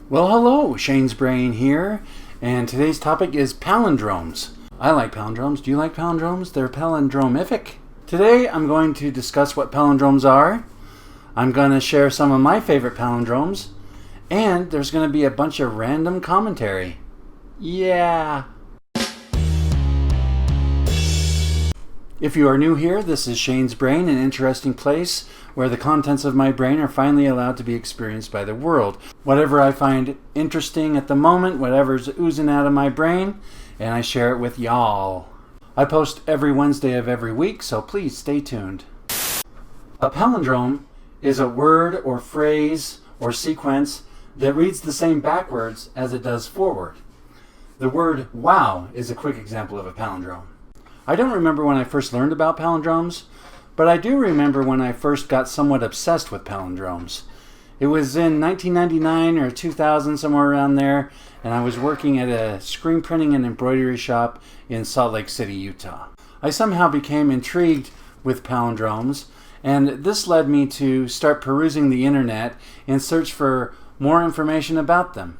Well, hello, Shane's Brain here, and today's topic is palindromes. I like palindromes. Do you like palindromes? They're palindromific. Today I'm going to discuss what palindromes are. I'm going to share some of my favorite palindromes, and there's going to be a bunch of random commentary. Yeah! If you are new here, this is Shane's Brain, an interesting place where the contents of my brain are finally allowed to be experienced by the world. Whatever I find interesting at the moment, whatever's oozing out of my brain, and I share it with y'all. I post every Wednesday of every week, so please stay tuned. A palindrome is a word or phrase or sequence that reads the same backwards as it does forward. The word wow is a quick example of a palindrome. I don't remember when I first learned about palindromes, but I do remember when I first got somewhat obsessed with palindromes. It was in 1999 or 2000, somewhere around there, and I was working at a screen printing and embroidery shop in Salt Lake City, Utah. I somehow became intrigued with palindromes, and this led me to start perusing the internet in search for more information about them.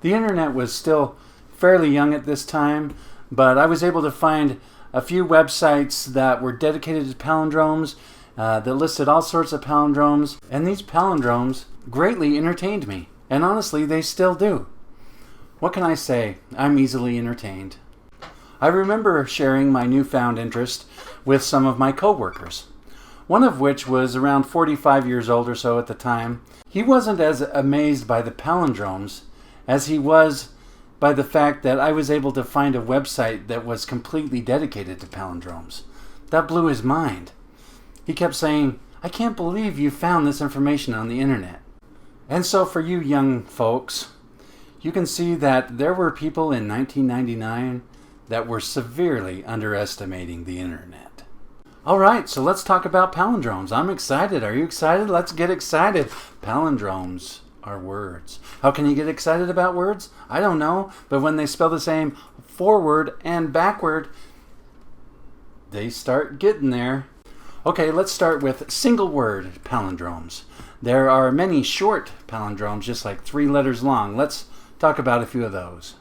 The internet was still fairly young at this time, but I was able to find a few websites that were dedicated to palindromes that listed all sorts of palindromes, and these palindromes greatly entertained me, and honestly they still do. What can I say? I'm easily entertained. I remember sharing my newfound interest with some of my coworkers, one of which was around 45 years old or so at the time. He wasn't as amazed by the palindromes as he was by the fact that I was able to find a website that was completely dedicated to palindromes. That blew his mind. He kept saying, "I can't believe you found this information on the internet." And so for you young folks, you can see that there were people in 1999 that were severely underestimating the internet. Alright, so let's talk about palindromes. I'm excited. Are you excited? Let's get excited. Palindromes are words. How can you get excited about words? I don't know, but when they spell the same forward and backward, they start getting there. Okay, let's start with single word palindromes. There are many short palindromes, just like 3 letters long. Let's talk about a few of those.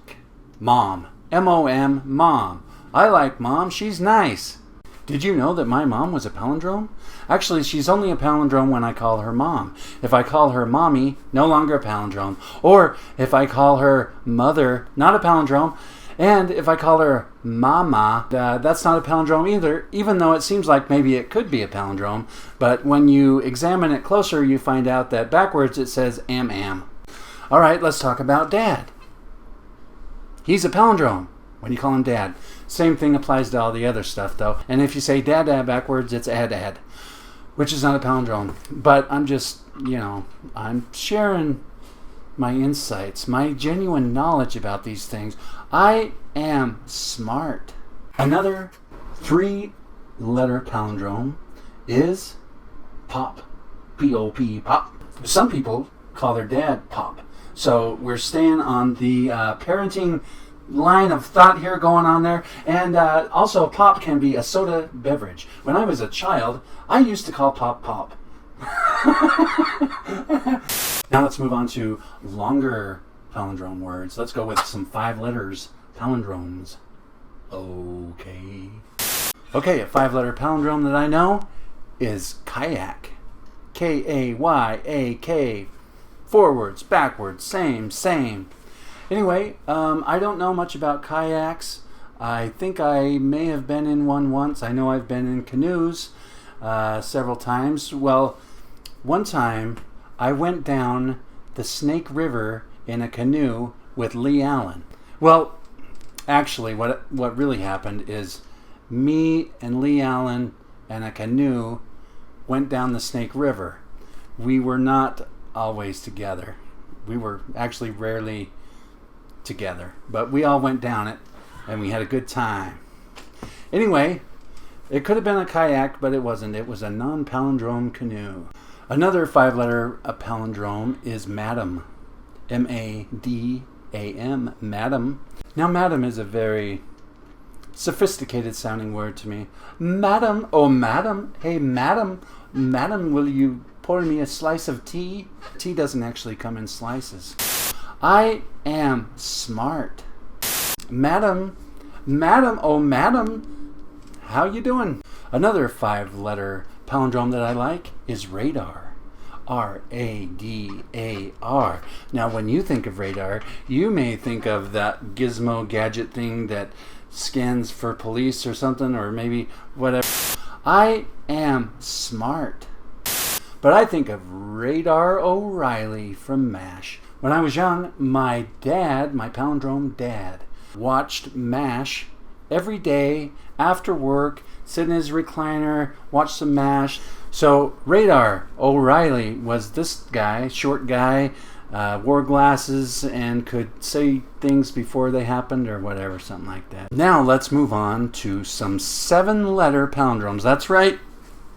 Mom. M-O-M, mom. I like mom, she's nice. Did you know that my mom was a palindrome? Actually, she's only a palindrome when I call her mom. If I call her mommy, no longer a palindrome. Or if I call her mother, not a palindrome. And if I call her mama, that's not a palindrome either, even though it seems like maybe it could be a palindrome. But when you examine it closer, you find out that backwards it says am. All right, let's talk about dad. He's a palindrome when you call him dad. Same thing applies to all the other stuff, though. And if you say dad backwards, it's ad, which is not a palindrome. But I'm just, I'm sharing my insights, my genuine knowledge about these things. I am smart. Another 3-letter palindrome is pop. P-O-P, pop. Some people call their dad pop. So we're staying on the parenting line of thought here going on there. And also pop can be a soda beverage. When I was a child, I used to call pop. Now let's move on to longer palindrome words. Let's go with some 5 letters palindromes. Okay, a 5-letter palindrome that I know is KAYAK. K-A-Y-A-K. Forwards, backwards, same. Anyway, I don't know much about kayaks. I think I may have been in one once. I know I've been in canoes several times. Well, one time I went down the Snake River in a canoe with Lee Allen. Well, actually, what really happened is me and Lee Allen and a canoe went down the Snake River. We were not always together. We were actually rarely together, but we all went down it and we had a good time. Anyway, it could have been a kayak, but it wasn't. It was a non-palindrome canoe. Another 5-letter palindrome is madam. M-A-D-A-M, madam. Now madam is a very sophisticated sounding word to me. Madam, oh madam, hey madam, will you pour me a slice of tea? Tea doesn't actually come in slices. I am smart. Madam, oh madam, how you doing? Another 5-letter palindrome that I like is radar. R-A-D-A-R. Now, when you think of radar, you may think of that gizmo gadget thing that scans for police or something, or maybe whatever. I am smart. But I think of Radar O'Reilly from MASH. When I was young, my dad, my palindrome dad, watched MASH every day after work, sit in his recliner, watch some MASH. So Radar O'Reilly was this guy, short guy, wore glasses and could say things before they happened or whatever, something like that. Now let's move on to some 7-letter palindromes. That's right,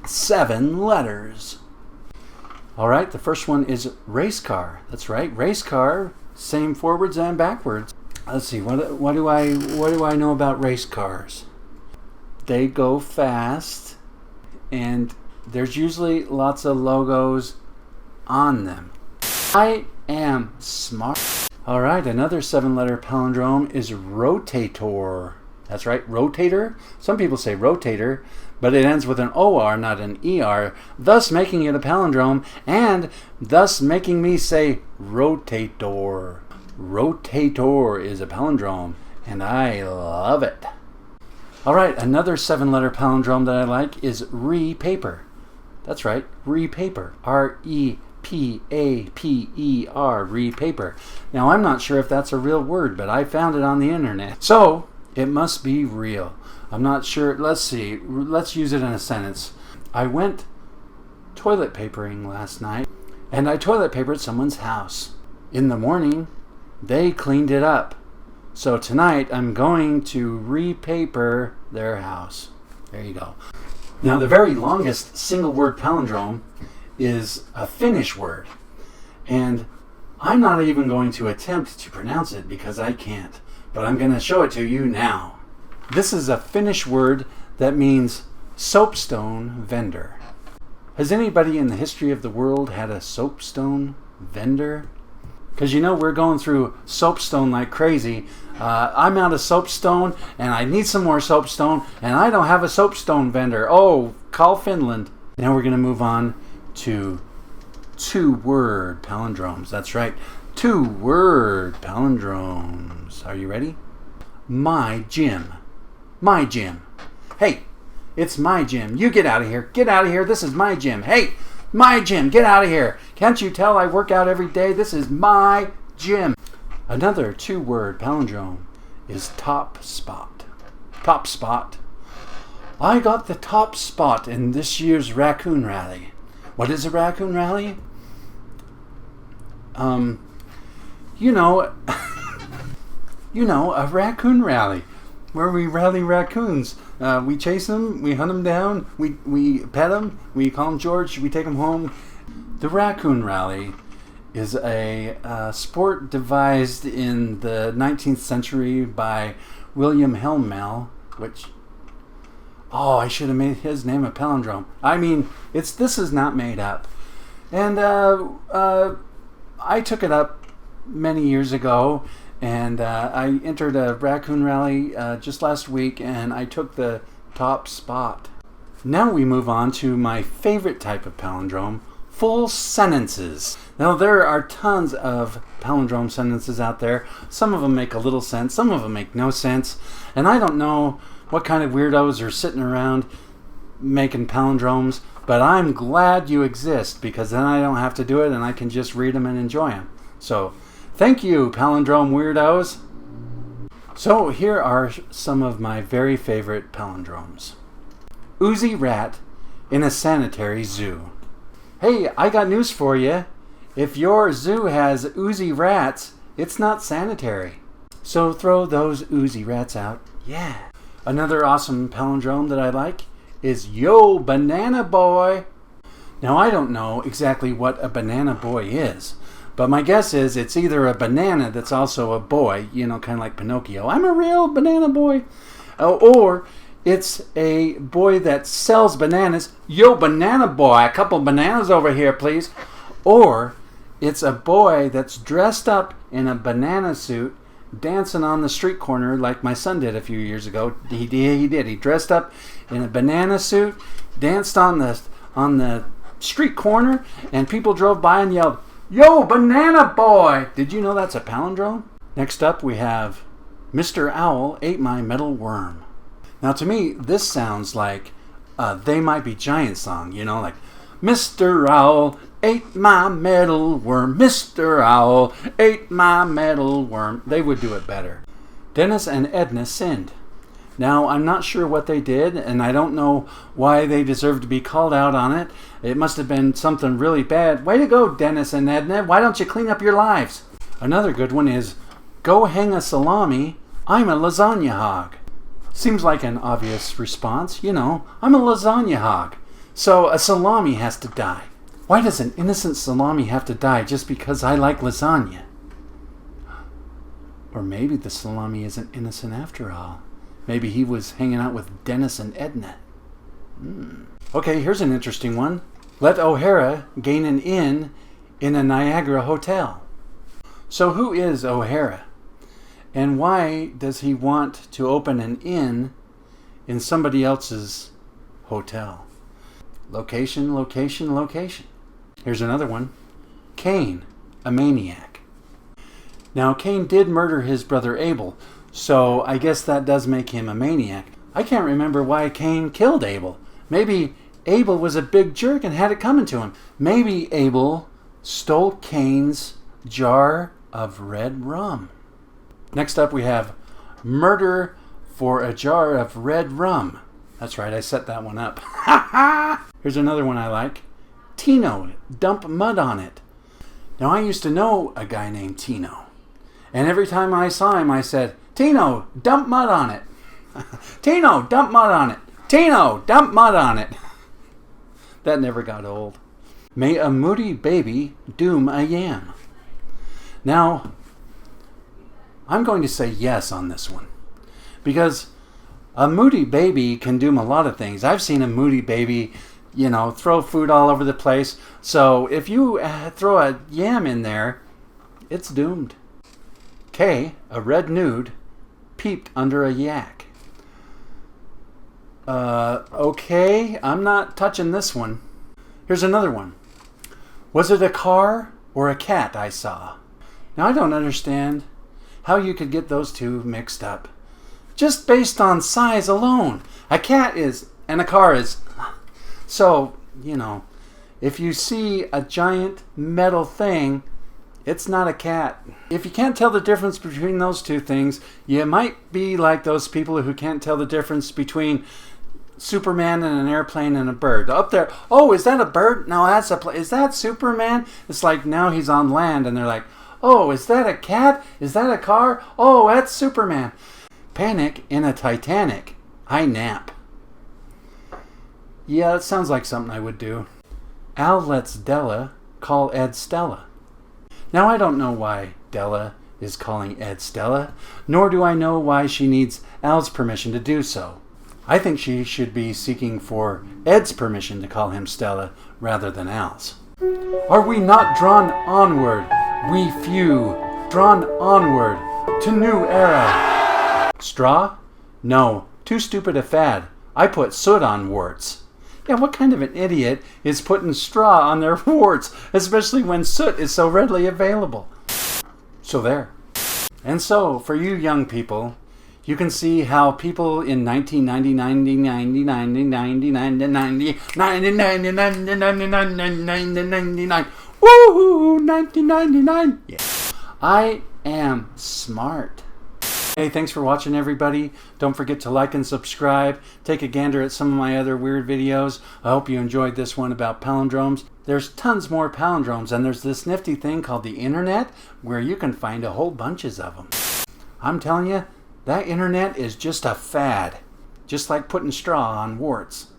7 letters. All right, the first one is RACECAR. That's right, RACECAR, same forwards and backwards. Let's see, what do I know about race cars? They go fast, and there's usually lots of logos on them. I am smart. All right, another 7-letter palindrome is ROTATOR. That's right, rotator. Some people say rotator, but it ends with an OR, not an ER, thus making it a palindrome, and thus making me say rotator. Rotator is a palindrome, and I love it. All right, another 7-letter palindrome that I like is REPAPER. That's right, REPAPER. R-E-P-A-P-E-R, REPAPER. Now, I'm not sure if that's a real word, but I found it on the internet. So, it must be real. I'm not sure. Let's see. Let's use it in a sentence. I went toilet papering last night, and I toilet papered someone's house. In the morning, they cleaned it up. So tonight, I'm going to repaper their house. There you go. Now, the very longest single-word palindrome is a Finnish word. And I'm not even going to attempt to pronounce it because I can't. But I'm going to show it to you now. This is a Finnish word that means soapstone vendor. Has anybody in the history of the world had a soapstone vendor? Because you know we're going through soapstone like crazy. I'm out of soapstone and I need some more soapstone and I don't have a soapstone vendor. Oh, call Finland. Now we're going to move on to 2-word palindromes. That's right, 2-word palindromes. Are you ready? My gym. My gym. Hey, it's my gym. You get out of here. Get out of here. This is my gym. Hey, my gym. Get out of here. Can't you tell I work out every day? This is my gym. Another 2-word palindrome is top spot. Top spot. I got the top spot in this year's raccoon rally. What is a raccoon rally? A raccoon rally where we rally raccoons. We chase them, we hunt them down, we pet them, we call them George, we take them home. The raccoon rally is a sport devised in the 19th century by William Helmel, which, I should have made his name a palindrome. I mean, this is not made up. And I took it up many years ago, and I entered a raccoon rally just last week, and I took the top spot. Now we move on to my favorite type of palindrome, full sentences. Now there are tons of palindrome sentences out there. Some of them make a little sense, some of them make no sense, and I don't know what kind of weirdos are sitting around making palindromes, but I'm glad you exist because then I don't have to do it and I can just read them and enjoy them. So, thank you, palindrome weirdos. So, here are some of my very favorite palindromes. Oozy rat in a sanitary zoo. Hey, I got news for you. If your zoo has oozy rats, it's not sanitary. So throw those oozy rats out. Yeah. Another awesome palindrome that I like is Yo Banana Boy. Now I don't know exactly what a banana boy is, but my guess is it's either a banana that's also a boy, kind of like Pinocchio. I'm a real banana boy. Or it's a boy that sells bananas. Yo Banana Boy, a couple bananas over here, please. Or It's a boy that's dressed up in a banana suit dancing on the street corner like my son did a few years ago. He did. He dressed up in a banana suit, danced on the street corner, and people drove by and yelled, "Yo, banana boy!" Did you know that's a palindrome? Next up we have Mr. Owl ate my metal worm. Now to me, this sounds like a They Might Be Giant song, you know, like Mr. Owl ate my metal worm, Mr. Owl ate my metal worm. They would do it better. Dennis and Edna sinned. Now, I'm not sure what they did, and I don't know why they deserve to be called out on it. It must have been something really bad. Way to go, Dennis and Edna. Why don't you clean up your lives? Another good one is, go hang a salami, I'm a lasagna hog. Seems like an obvious response. You know, I'm a lasagna hog. So a salami has to die. Why does an innocent salami have to die just because I like lasagna? Or maybe the salami isn't innocent after all. Maybe he was hanging out with Dennis and Edna. Okay, here's an interesting one. Let O'Hara gain an inn in a Niagara hotel. So who is O'Hara? And why does he want to open an inn in somebody else's hotel? Location, location, location. Here's another one. CAIN, a maniac. Now, CAIN did murder his brother Abel, so I guess that does make him a maniac. I can't remember why CAIN killed Abel. Maybe Abel was a big jerk and had it coming to him. Maybe Abel stole CAIN's jar of red rum. Next up we have murder for a jar of red rum. That's right, I set that one up. Here's another one I like. Tino, dump mud on it. Now, I used to know a guy named Tino. And every time I saw him, I said, Tino, dump mud on it. Tino, dump mud on it. Tino, dump mud on it. That never got old. May a moody baby doom a yam. Now, I'm going to say yes on this one. Because a moody baby can doom a lot of things. I've seen a moody baby, you know, throw food all over the place. So if you throw a yam in there, it's doomed. K, a red nude, peeped under a yak. Okay, I'm not touching this one. Here's another one. Was it a car or a cat I saw? Now, I don't understand how you could get those two mixed up. Just based on size alone. A cat is, and a car is. So, you know, if you see a giant metal thing, it's not a cat. If you can't tell the difference between those two things, you might be like those people who can't tell the difference between Superman and an airplane and a bird. Up there, oh, is that a bird? No, that's a plane. Is that Superman? It's like now he's on land and they're like, oh, is that a cat? Is that a car? Oh, that's Superman. Panic in a Titanic. I nap. Yeah, it sounds like something I would do. Al lets Della call Ed Stella. Now, I don't know why Della is calling Ed Stella, nor do I know why she needs Al's permission to do so. I think she should be seeking for Ed's permission to call him Stella rather than Al's. Are we not drawn onward, we few, drawn onward to new era? Straw? No, too stupid a fad. I put soot on warts. Yeah, what kind of an idiot is putting straw on their warts, especially when soot is so readily available? So there. And so, for you young people, you can see how people in 1999, woohoo, 1999. Yeah. I am smart. Hey, thanks for watching, everybody. Don't forget to like and subscribe. Take a gander at some of my other weird videos. I hope you enjoyed this one about palindromes. There's tons more palindromes, and there's this nifty thing called the internet where you can find a whole bunches of them. I'm telling you, that internet is just a fad. Just like putting straw on warts.